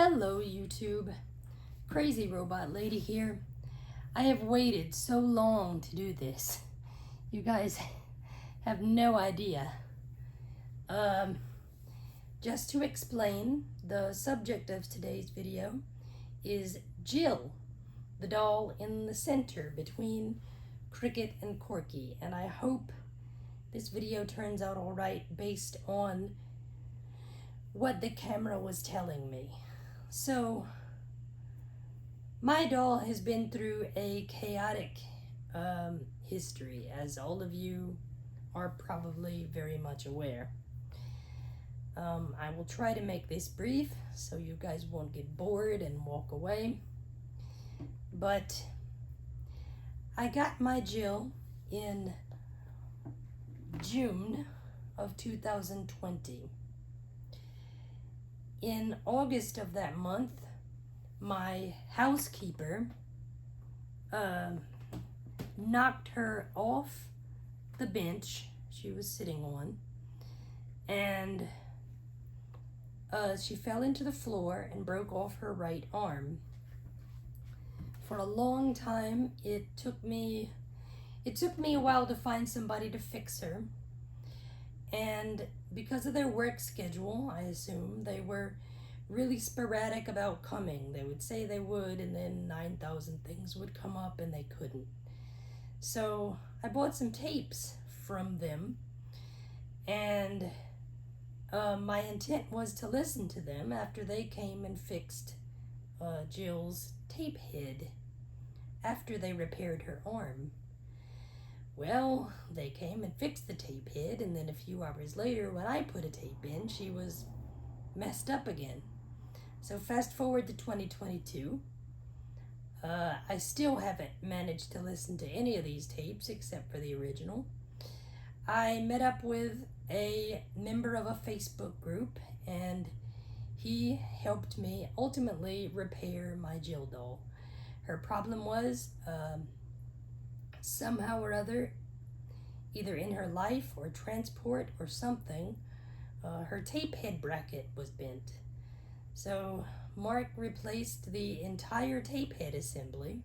Hello YouTube, Crazy Robot Lady here. I have waited so long to do this. You guys have no idea. Just to explain, the subject of today's video is Jill, the doll in the center between Cricket and Corky, and I hope this video turns out alright based on what the camera was telling me. So, my doll has been through a chaotic history, as all of you are probably very much aware. I will try to make this brief so you guys won't get bored and walk away. But I got my Jill in June of 2020. In August of that month, my housekeeper knocked her off the bench she was sitting on, and she fell into the floor and broke off her right arm. For a long time, it took me a while to find somebody to fix her. And because of their work schedule, I assume, they were really sporadic about coming. They would say they would, and then 9,000 things would come up and they couldn't. So I bought some tapes from them, and my intent was to listen to them after they came and fixed Jill's tape head after they repaired her arm. Well, they came and fixed the tape head, and then a few hours later, when I put a tape in, she was messed up again. So fast forward to 2022. I still haven't managed to listen to any of these tapes except for the original. I met up with a member of a Facebook group, and he helped me ultimately repair my Jill doll. Her problem was somehow or other, either in her life or transport or something, her tape head bracket was bent. So Mark replaced the entire tape head assembly,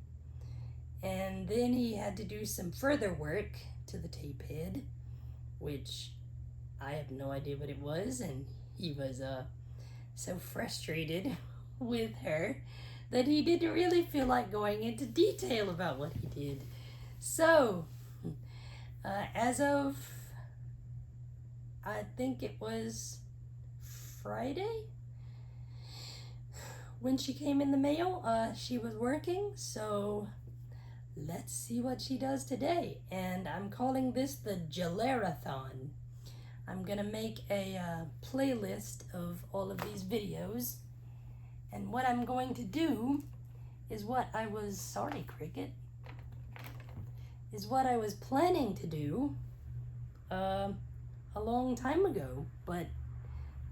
and then he had to do some further work to the tape head, which I have no idea what it was, and he was so frustrated with her that he didn't really feel like going into detail about what he did. So, as of, I think it was Friday, when she came in the mail, she was working, so let's see what she does today. And I'm calling this the Jillarathon. I'm gonna make a playlist of all of these videos, and what I'm going to do is what I was, sorry Cricket, is what I was planning to do a long time ago, but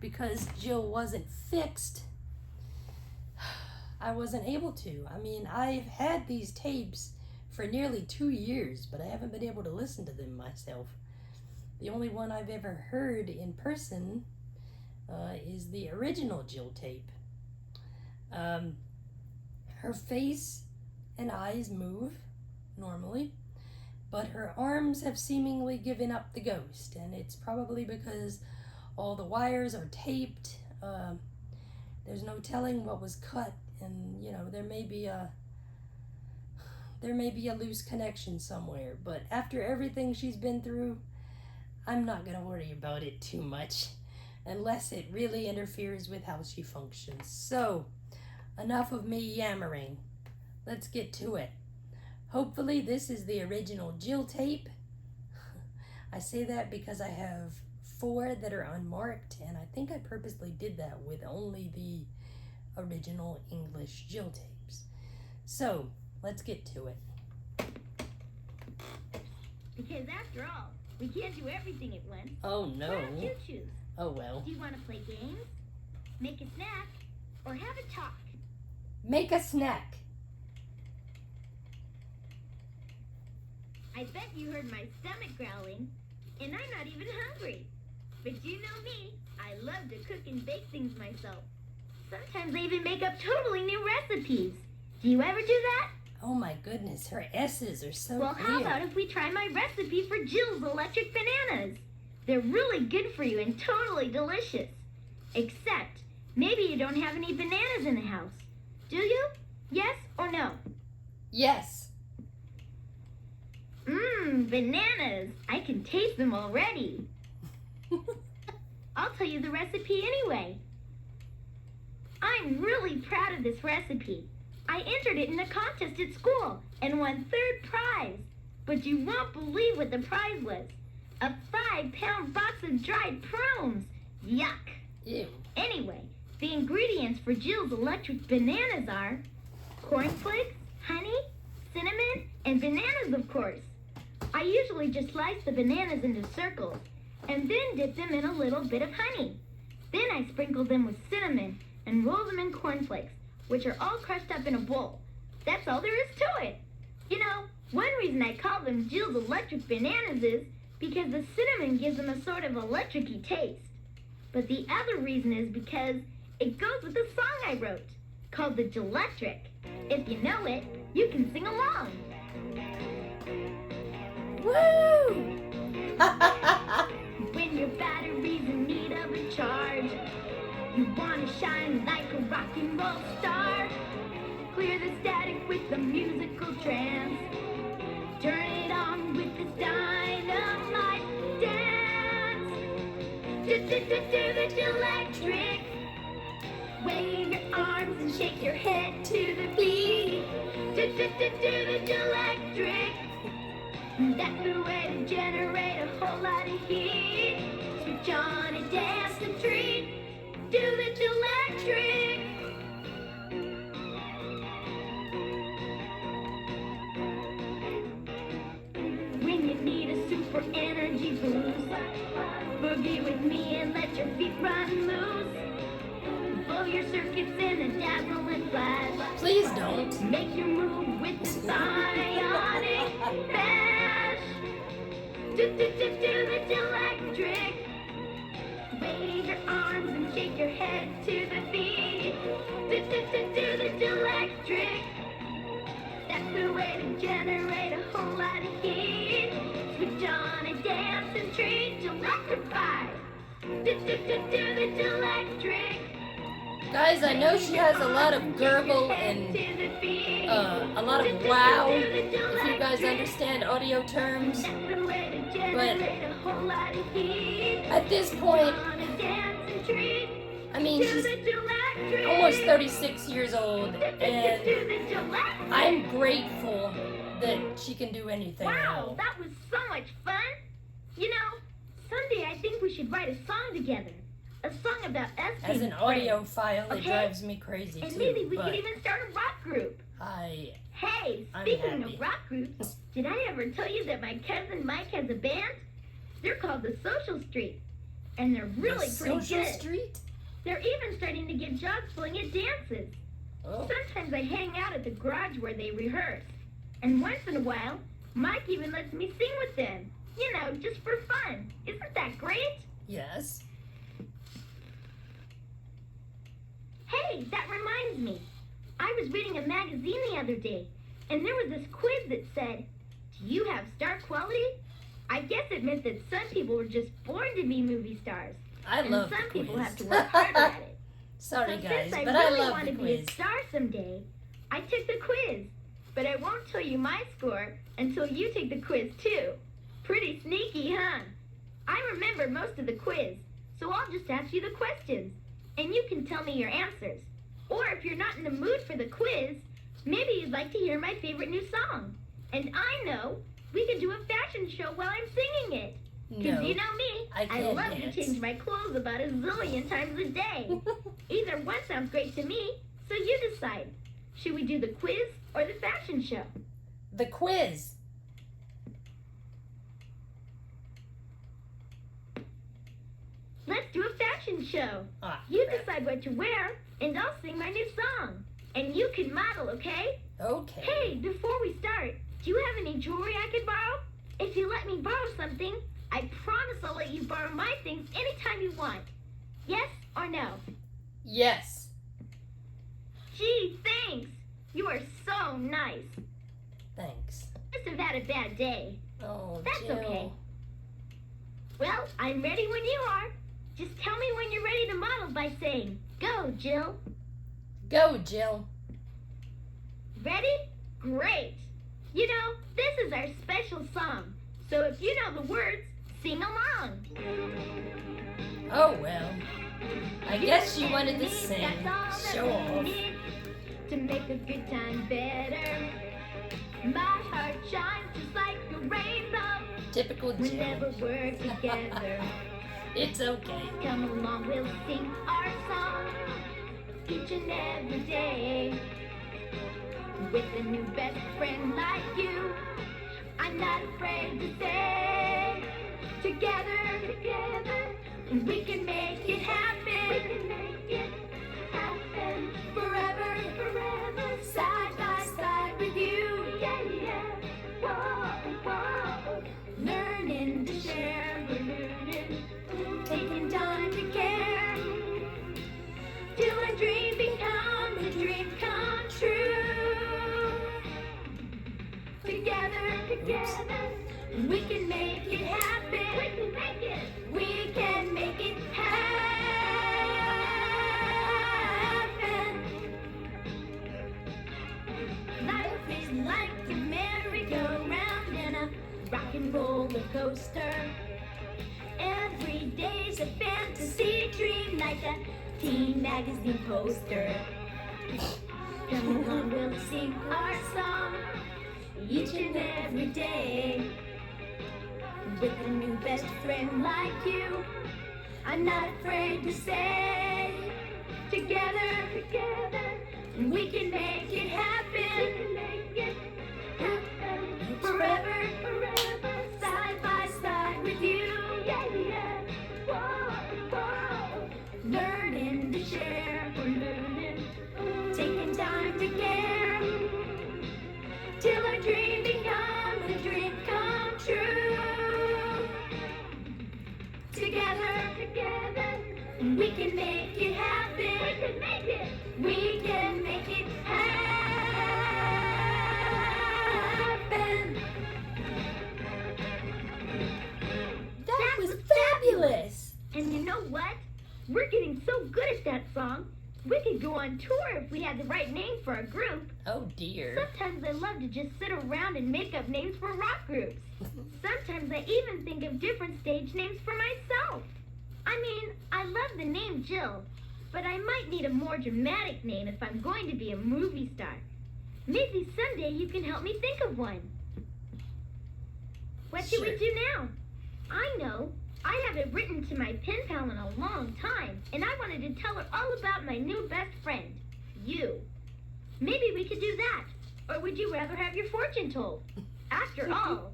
because Jill wasn't fixed, I wasn't able to. I mean, I've had these tapes for nearly 2 years, but I haven't been able to listen to them myself. The only one I've ever heard in person is the original Jill tape. Her face and eyes move normally, but her arms have seemingly given up the ghost, and it's probably because all the wires are taped. There's no telling what was cut, and you know, there may be a loose connection somewhere. But after everything she's been through, I'm not gonna worry about it too much unless it really interferes with how she functions. So, enough of me yammering. Let's get to it. Hopefully this is the original Jill tape. I say that because I have 4 that are unmarked, and I think I purposely did that with only the original English Jill tapes. So, let's get to it. Because after all, we can't do everything at once. Oh no. Why don't you choose? Oh well. Do you want to play games, make a snack, or have a talk? Make a snack. I bet you heard my stomach growling, and I'm not even hungry. But you know me, I love to cook and bake things myself. Sometimes I even make up totally new recipes. Do you ever do that? Oh my goodness, her S's are so Well, clear. how about if we try my recipe for Jill's electric bananas? They're really good for you and totally delicious. Except, maybe you don't have any bananas in the house. Do you? Yes or no? Yes. Bananas. I can taste them already. I'll tell you the recipe anyway. I'm really proud of this recipe. I entered it in a contest at school and won 3rd prize. But you won't believe what the prize was. A 5-pound box of dried prunes. Yuck. Ew. Anyway, the ingredients for Jill's electric bananas are cornflakes, honey, cinnamon, and bananas, of course. I usually just slice the bananas into circles and then dip them in a little bit of honey. Then I sprinkle them with cinnamon and roll them in cornflakes, which are all crushed up in a bowl. That's all there is to it. You know, one reason I call them Jill's electric bananas is because the cinnamon gives them a sort of electric-y taste. But the other reason is because it goes with the song I wrote, called the Gelectric. If you know it, you can sing along. Woo! When your battery's in need of a charge, you want to shine like a rock and roll star. Clear the static with the musical trance. Turn it on with this dynamite dance. Do the Gelectric. Wave your arms and shake your head to the beat. Do the Gelectric. That's the way to generate a whole lot of heat. Switch on and dance and treat. Do the Gelectric. When you need a super energy boost, boogie with me and let your feet run loose. Blow your circuits in a dazzling flash. Please don't. Make your move with the sonic bash. Do the Gelectric. Wave your arms and shake your head to the beat. Do the Gelectric. That's the way to generate a whole lot of heat. Switch on and dance and treat. Electrify. Do the Gelectric. Guys, I know she has a lot of gurgle and a lot of wow, if you guys understand audio terms. But at this point, I mean, she's almost 36 years old, and I'm grateful that she can do anything Wow, now. that was so much fun. You know, someday I think we should write a song together. A song about us As being an audio friends. file, it Okay. drives me crazy And too. maybe we but could even start a rock group. I'm Hey, speaking happy. of rock groups, did I ever tell you that my cousin Mike has a band? They're called the Social Street, and they're really The pretty Social good. Street? They're even starting to get jobs playing at dances. Oh, Sometimes I hang out at the garage where they rehearse, and once in a while, Mike even lets me sing with them. You know, just for fun. Isn't that great? yes. Hey, that reminds me. I was reading a magazine the other day, and there was this quiz that said, do you have star quality? I guess it meant that some people were just born to be movie stars, I and love some the people quiz. have to work harder at it. Sorry, So guys, since but I I really love want the to be a quiz. star someday, I took the quiz. But I won't tell you my score until you take the quiz too. Pretty sneaky, huh? I remember most of the quiz, so I'll just ask you the questions, and you can tell me your answers. Or if you're not in the mood for the quiz, maybe you'd like to hear my favorite new song. And I know we could do a fashion show while I'm singing it. Because No, you know me, I can't love to dance. change my clothes about a zillion times a day. Either one sounds great to me, so you decide. Should we do the quiz or the fashion show? The quiz. Let's do a fashion show. Ah, You decide what to wear, and I'll sing my new song. And you can model, okay? okay. Hey, before we start, do you have any jewelry I could borrow? If you let me borrow something, I promise I'll let you borrow my things anytime you want. Yes or no? Yes. Gee, thanks. You are so nice. Thanks. Must have had a bad day. Oh, That's Jill. okay. Well, I'm ready when you are. Just tell me when you're ready to model by saying, "Go, Jill." Go, Jill. Ready? Great. You know, this is our special song. So if you know the words, sing along. Oh, well. I guess you wanted to sing. That's all that Show we off. need to make a good time better. My heart shines just like a rainbow Typical whenever Jill. we're together. It's okay. Come along, we'll sing our song each and every day. With a new best friend like you, I'm not afraid to say, together, we can make it happen. We can make it happen. Forever, side by side with you. Yeah. Whoa. Learning to share, taking time to care, till a dream becomes a dream come true. Together, we can make it happen. We can make it happen. Life is like a merry-go-round and a rock and roller coaster. Every day's a fantasy dream like a teen magazine poster. Come along, we'll sing our song each and every day. With a new best friend like you, I'm not afraid to say, together, we can make it happen. Forever, side by side with you. Yeah. Whoa. Learning to share, taking time to care, till our dream becomes a dream come true. Together, we can make it happen. We can make it happen. That was fabulous. And you know what? We're getting so good at that song, we could go on tour if we had the right name for our group. Oh, dear. Sometimes I love to just sit around and make up names for rock groups. Sometimes I even think of different stage names for myself. I mean, I love the name Jill, but I might need a more dramatic name if I'm going to be a movie star. Maybe someday you can help me think of one. What should we Sure. do now? I know. I haven't written to my pen pal in a long time, and I wanted to tell her all about my new best friend, you. Maybe we could do that. Or would you rather have your fortune told? After all,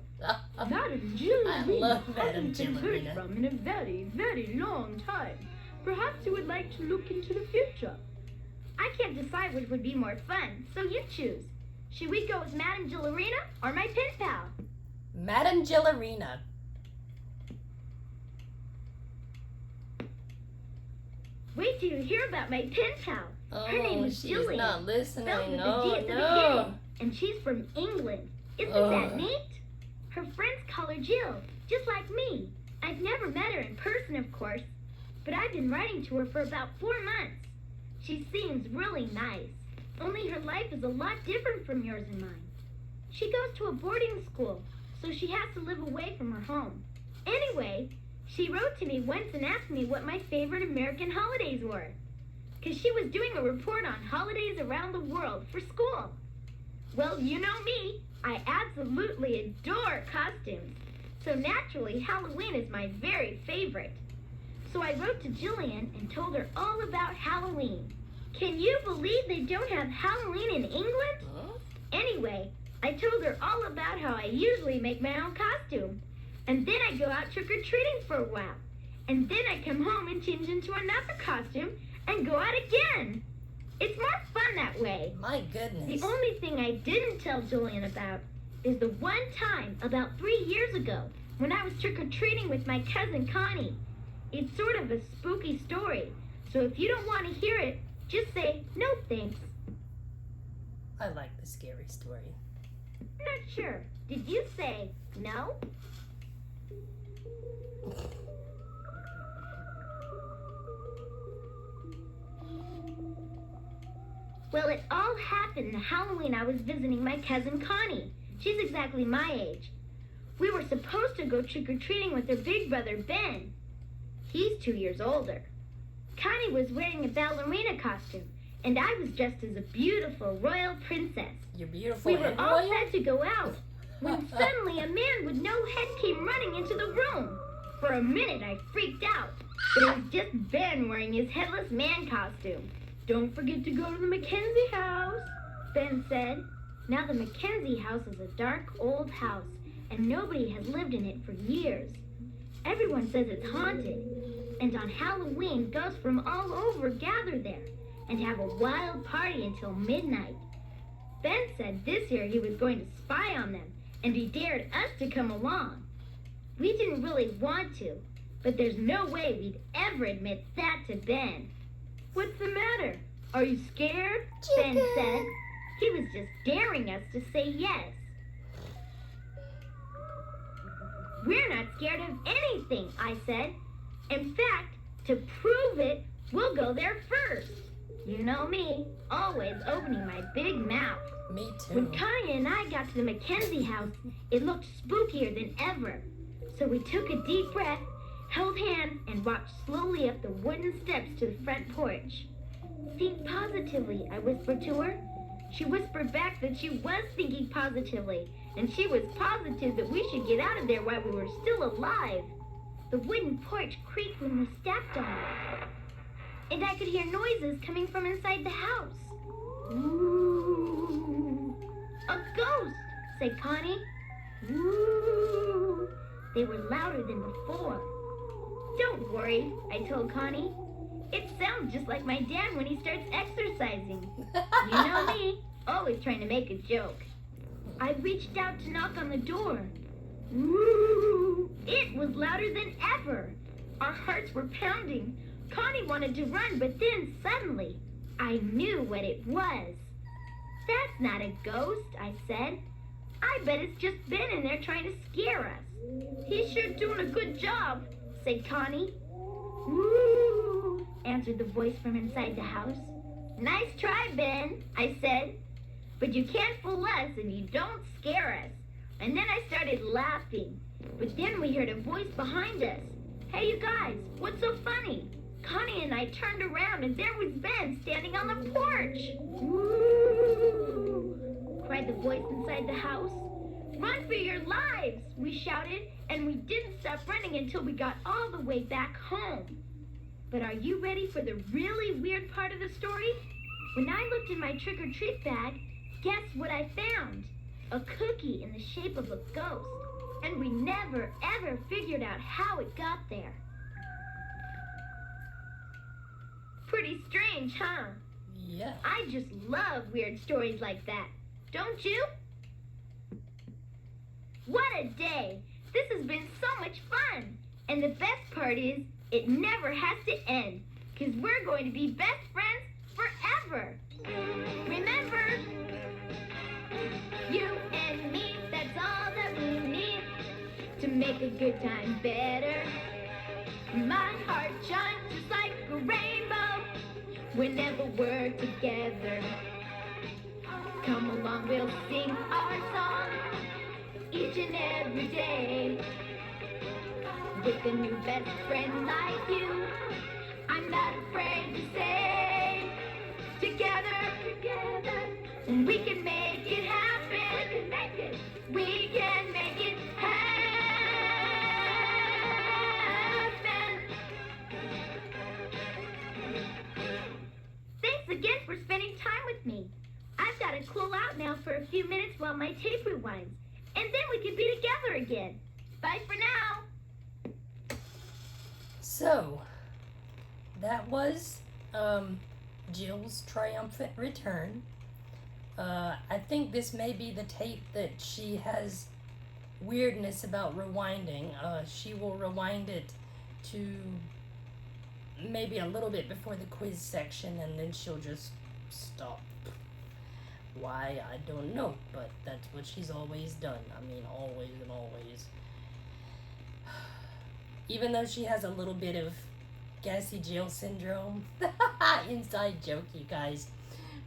Madam Jillarathon I love Madam hasn't been heard Jillarathon. from in a very, very long time. Perhaps you would like to look into the future. I can't decide which would be more fun, so you choose. Should we go with Madam Jillarina or my pen pal? Madam Jillarina. Wait till you hear about my pen pal. Oh, Her name is she's Jillian. not listening. Spelled with a No, D at the no. beginning. And she's from England. Isn't that Ugh. neat? Her friends call her Jill, just like me. I've never met her in person, of course, but I've been writing to her for about 4 months. She seems really nice, only her life is a lot different from yours and mine. She goes to a boarding school, so she has to live away from her home. Anyway, she wrote to me once and asked me what my favorite American holidays were, because she was doing a report on holidays around the world for school. Well, you know me, I absolutely adore costumes, so naturally Halloween is my very favorite. So I wrote to Jillian and told her all about Halloween. Can you believe they don't have Halloween in England? Huh? Anyway, I told her all about how I usually make my own costume. And then I go out trick-or-treating for a while. And then I come home and change into another costume and go out again. It's more fun that way. My goodness. The only thing I didn't tell Jillian about is the one time about 3 years ago when I was trick-or-treating with my cousin Connie. It's sort of a spooky story, so if you don't want to hear it, just say no thanks. scary story. I'm not sure. Did you say no? Well, it all happened the Halloween I was visiting my cousin Connie. She's exactly my age. We were supposed to go trick-or-treating with her big brother, Ben. He's 2 years older. Connie was wearing a ballerina costume, and I was dressed as a beautiful royal princess. You're beautiful We were and all royal? set to go out, when suddenly a man with no head came running into the room. For a minute, I freaked out, but it was just Ben wearing his headless man costume. "Don't forget to go to the Mackenzie house," Ben said. Now the Mackenzie house is a dark old house, and nobody has lived in it for years. Everyone says it's haunted, and on Halloween, ghosts from all over gather there and have a wild party until midnight. Ben said this year he was going to spy on them, and he dared us to come along. We didn't really want to, but there's no way we'd ever admit that to Ben. "What's the matter? Are you scared?" Ben said. He was just daring us to say yes. "We're not scared of anything," I said. "In fact, to prove it, we'll go there first." You know me, always opening my big mouth. Me too. When Connie and I got to the Mackenzie house, it looked spookier than ever. So we took a deep breath, held hands, and walked slowly up the wooden steps to the front porch. "Think positively," I whispered to her. She whispered back that she was thinking positively, and she was positive that we should get out of there while we were still alive. The wooden porch creaked when we stepped on it, and I could hear noises coming from inside the house. "Ooh, a ghost," said Connie. "Ooh." They were louder than before. "Don't worry," I told Connie. "It sounds just like my dad when he starts exercising." You know me, always trying to make a joke. I reached out to knock on the door. Ooh, it was louder than ever. Our hearts were pounding. Connie wanted to run, but then suddenly, I knew what it was. "That's not a ghost," I said. "I bet it's just Ben in there trying to scare us." "He's sure doing a good job," said Connie. "Ooh," answered the voice from inside the house. "Nice try, Ben," I said. "But you can't fool us and you don't scare us." And then I started laughing. But then we heard a voice behind us. "Hey, you guys, what's so funny?" Connie and I turned around and there was Ben standing on the porch. "Ooh," cried the voice inside the house. "Run for your lives," we shouted, and we didn't stop running until we got all the way back home. But are you ready for the really weird part of the story? When I looked in my trick-or-treat bag, guess what I found? A cookie in the shape of a ghost. And we never, ever figured out how it got there. Pretty strange, huh? Yeah. I just love weird stories like that. Don't you? What a day! This has been so much fun! And the best part is, it never has to end. Because we're going to be best friends forever. Remember, you and me, that's all that we need to make a good time better. My heart shines just like a rainbow whenever we're together. Come along, we'll sing our song each and every day. With a new best friend like you, I'm not afraid to say, together, we can make it happen. We can make it happen. Thanks again for spending time with me. I've got to cool out now for a few minutes while my tape rewinds, and then we can be together again. Bye for now. So, that was Jill's triumphant return. I think this may be the tape that she has weirdness about rewinding. She will rewind it to maybe a little bit before the quiz section and then she'll just stop. Why, I don't know, but that's what she's always done. I mean, always and always. Even though she has a little bit of gassy Jill syndrome. Inside joke, you guys.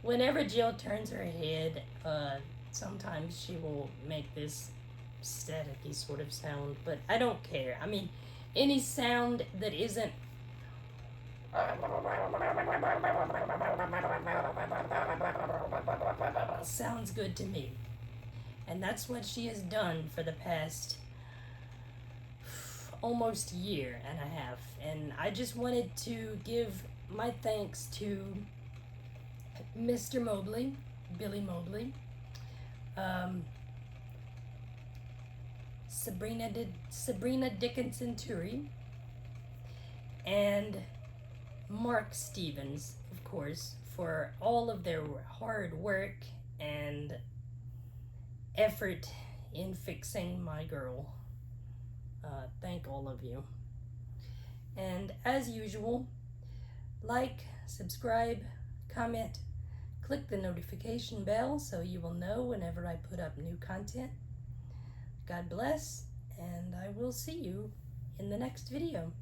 Whenever Jill turns her head, sometimes she will make this staticky sort of sound, but I don't care. I mean, any sound that isn't sounds good to me. And that's what she has done for the past almost year and a half. And I just wanted to give my thanks to Mr. Mobley, Billy Mobley, Sabrina Dickinson Turi, and Mark Stevens, of course, for all of their hard work and effort in fixing my girl. Thank all of you. And as usual, like, subscribe, comment, click the notification bell so you will know whenever I put up new content. God bless, and I will see you in the next video.